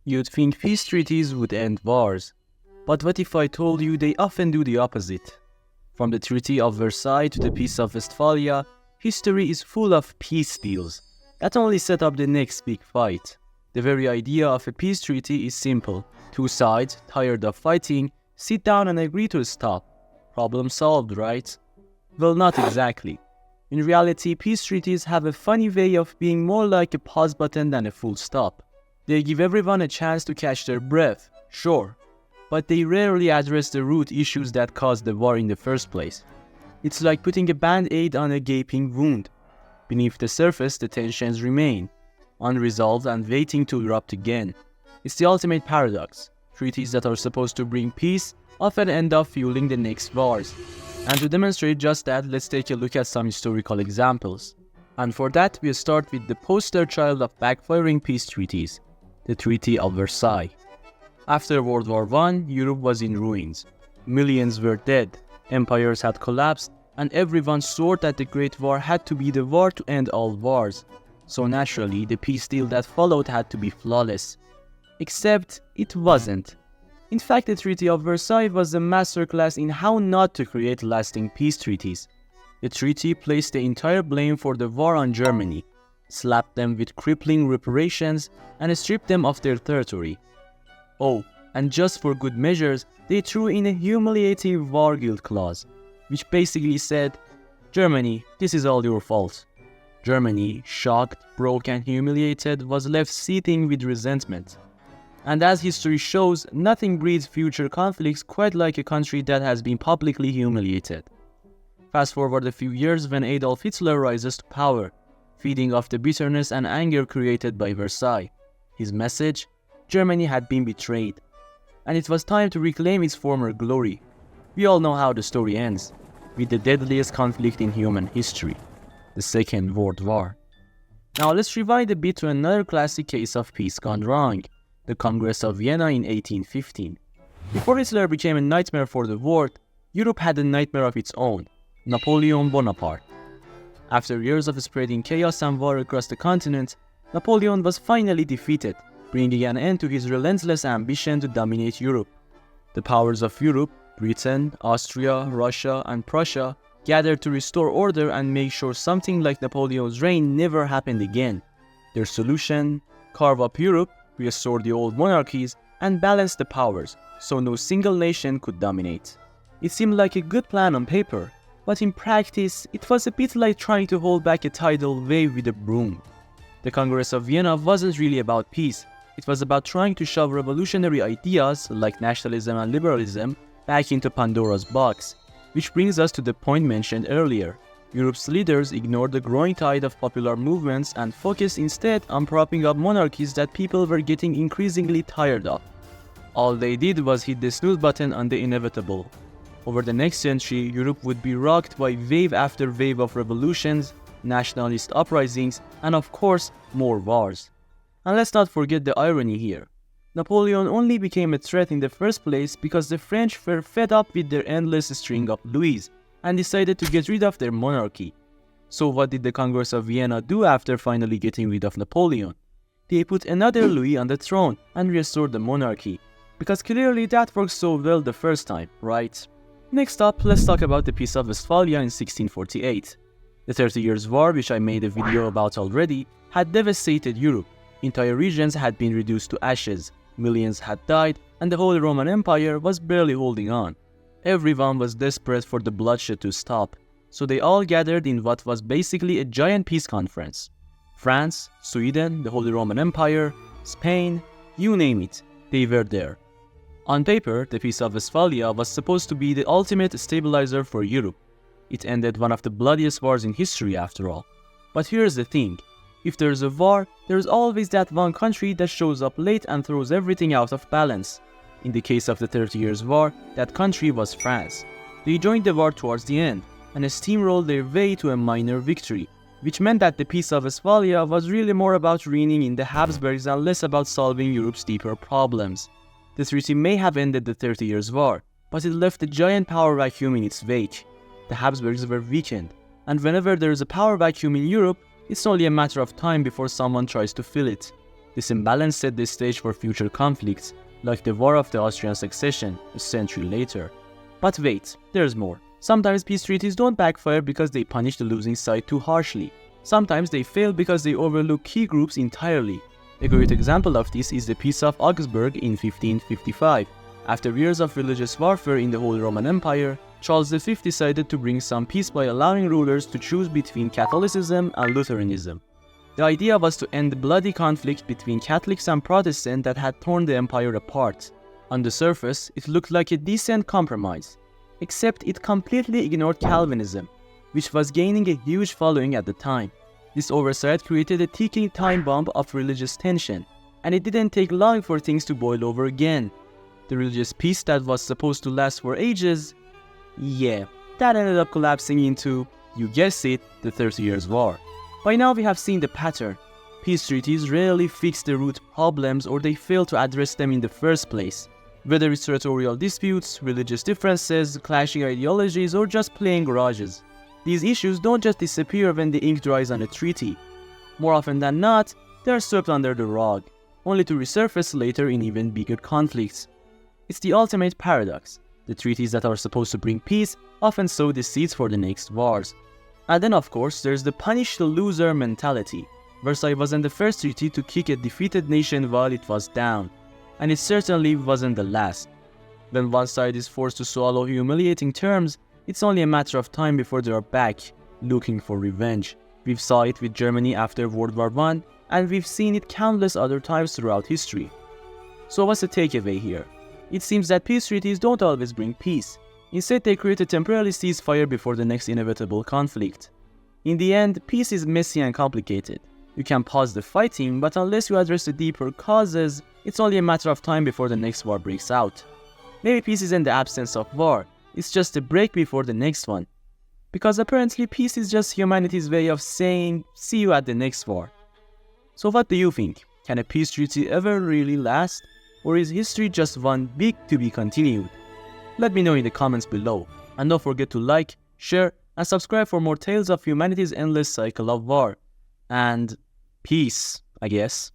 You'd think peace treaties would end wars. But what if I told you they often do the opposite? From the Treaty of Versailles to the Peace of Westphalia, history is full of peace deals that only set up the next big fight. The very idea of a peace treaty is simple. Two sides, tired of fighting, sit down and agree to stop. Problem solved, right? Well, not exactly. In reality, peace treaties have a funny way of being more like a pause button than a full stop. They give everyone a chance to catch their breath, sure, but they rarely address the root issues that caused the war in the first place. It's like putting a band-aid on a gaping wound. Beneath the surface, the tensions remain, unresolved and waiting to erupt again. It's the ultimate paradox. Treaties that are supposed to bring peace often end up fueling the next wars. And to demonstrate just that, let's take a look at some historical examples. And for that, we'll start with the poster child of backfiring peace treaties, the Treaty of Versailles. After World War I, Europe was in ruins. Millions were dead, empires had collapsed, and everyone swore that the Great War had to be the war to end all wars. So naturally, the peace deal that followed had to be flawless. Except it wasn't. In fact, the Treaty of Versailles was a masterclass in how not to create lasting peace treaties. The treaty placed the entire blame for the war on Germany, slapped them with crippling reparations, and stripped them of their territory. Oh, and just for good measures, they threw in a humiliating war guilt clause, which basically said, Germany, this is all your fault. Germany, shocked, broke and humiliated, was left seething with resentment. And as history shows, nothing breeds future conflicts quite like a country that has been publicly humiliated. Fast forward a few years when Adolf Hitler rises to power, feeding off the bitterness and anger created by Versailles. His message? Germany had been betrayed, and it was time to reclaim its former glory. We all know how the story ends, with the deadliest conflict in human history, the Second World War. Now let's rewind a bit to another classic case of peace gone wrong, the Congress of Vienna in 1815. Before Hitler became a nightmare for the world, Europe had a nightmare of its own, Napoleon Bonaparte. After years of spreading chaos and war across the continent, Napoleon was finally defeated, bringing an end to his relentless ambition to dominate Europe. The powers of Europe, Britain, Austria, Russia, and Prussia, gathered to restore order and make sure something like Napoleon's reign never happened again. Their solution? Carve up Europe, restore the old monarchies, and balance the powers, so no single nation could dominate. It seemed like a good plan on paper, but in practice, it was a bit like trying to hold back a tidal wave with a broom. The Congress of Vienna wasn't really about peace. It was about trying to shove revolutionary ideas like nationalism and liberalism back into Pandora's box, which brings us to the point mentioned earlier. Europe's leaders ignored the growing tide of popular movements and focused instead on propping up monarchies that people were getting increasingly tired of. All they did was hit the snooze button on the inevitable. Over the next century, Europe would be rocked by wave after wave of revolutions, nationalist uprisings, and of course, more wars. And let's not forget the irony here. Napoleon only became a threat in the first place because the French were fed up with their endless string of Louis and decided to get rid of their monarchy. So what did the Congress of Vienna do after finally getting rid of Napoleon? They put another Louis on the throne and restored the monarchy, because clearly that worked so well the first time, right? Next up, let's talk about the Peace of Westphalia in 1648. The 30 Years' War, which I made a video about already, had devastated Europe. Entire regions had been reduced to ashes, millions had died, and the whole Roman Empire was barely holding on. Everyone was desperate for the bloodshed to stop, so they all gathered in what was basically a giant peace conference. France, Sweden, the Holy Roman Empire, Spain, you name it, they were there. On paper, the Peace of Westphalia was supposed to be the ultimate stabilizer for Europe. It ended one of the bloodiest wars in history after all. But here's the thing. If there's a war, there's always that one country that shows up late and throws everything out of balance. In the case of the 30 Years' War, that country was France. They joined the war towards the end, and steamrolled their way to a minor victory, which meant that the Peace of Westphalia was really more about reining in the Habsburgs and less about solving Europe's deeper problems. The treaty may have ended the 30 Years' War, but it left a giant power vacuum in its wake. The Habsburgs were weakened, and whenever there is a power vacuum in Europe, it's only a matter of time before someone tries to fill it. This imbalance set the stage for future conflicts, like the War of the Austrian Succession a century later. But wait, there's more. Sometimes peace treaties don't backfire because they punish the losing side too harshly. Sometimes they fail because they overlook key groups entirely. A great example of this is the Peace of Augsburg in 1555. After years of religious warfare in the whole Roman Empire, Charles V decided to bring some peace by allowing rulers to choose between Catholicism and Lutheranism. The idea was to end the bloody conflict between Catholics and Protestants that had torn the empire apart. On the surface, it looked like a decent compromise, except it completely ignored Calvinism, which was gaining a huge following at the time. This oversight created a ticking time bomb of religious tension, and it didn't take long for things to boil over again. The religious peace that was supposed to last for ages, that ended up collapsing into, you guessed it, the 30 Years' War. By now we have seen the pattern. Peace treaties rarely fix the root problems, or they fail to address them in the first place. Whether it's territorial disputes, religious differences, clashing ideologies, or just playing garages. These issues don't just disappear when the ink dries on a treaty. More often than not, they are swept under the rug, only to resurface later in even bigger conflicts. It's the ultimate paradox. The treaties that are supposed to bring peace often sow the seeds for the next wars. And then of course there's the punish the loser mentality. Versailles wasn't the first treaty to kick a defeated nation while it was down. And it certainly wasn't the last. When one side is forced to swallow humiliating terms, it's only a matter of time before they are back, looking for revenge. We've saw it with Germany after World War I, and we've seen it countless other times throughout history. So what's the takeaway here? It seems that peace treaties don't always bring peace. Instead, they create a temporary ceasefire before the next inevitable conflict. In the end, peace is messy and complicated. You can pause the fighting, but unless you address the deeper causes, it's only a matter of time before the next war breaks out. Maybe peace isn't the absence of war, it's just a break before the next one. Because apparently peace is just humanity's way of saying, see you at the next war. So what do you think? Can a peace treaty ever really last? Or is history just one big to be continued? Let me know in the comments below. And don't forget to like, share, and subscribe for more tales of humanity's endless cycle of war. And peace, I guess.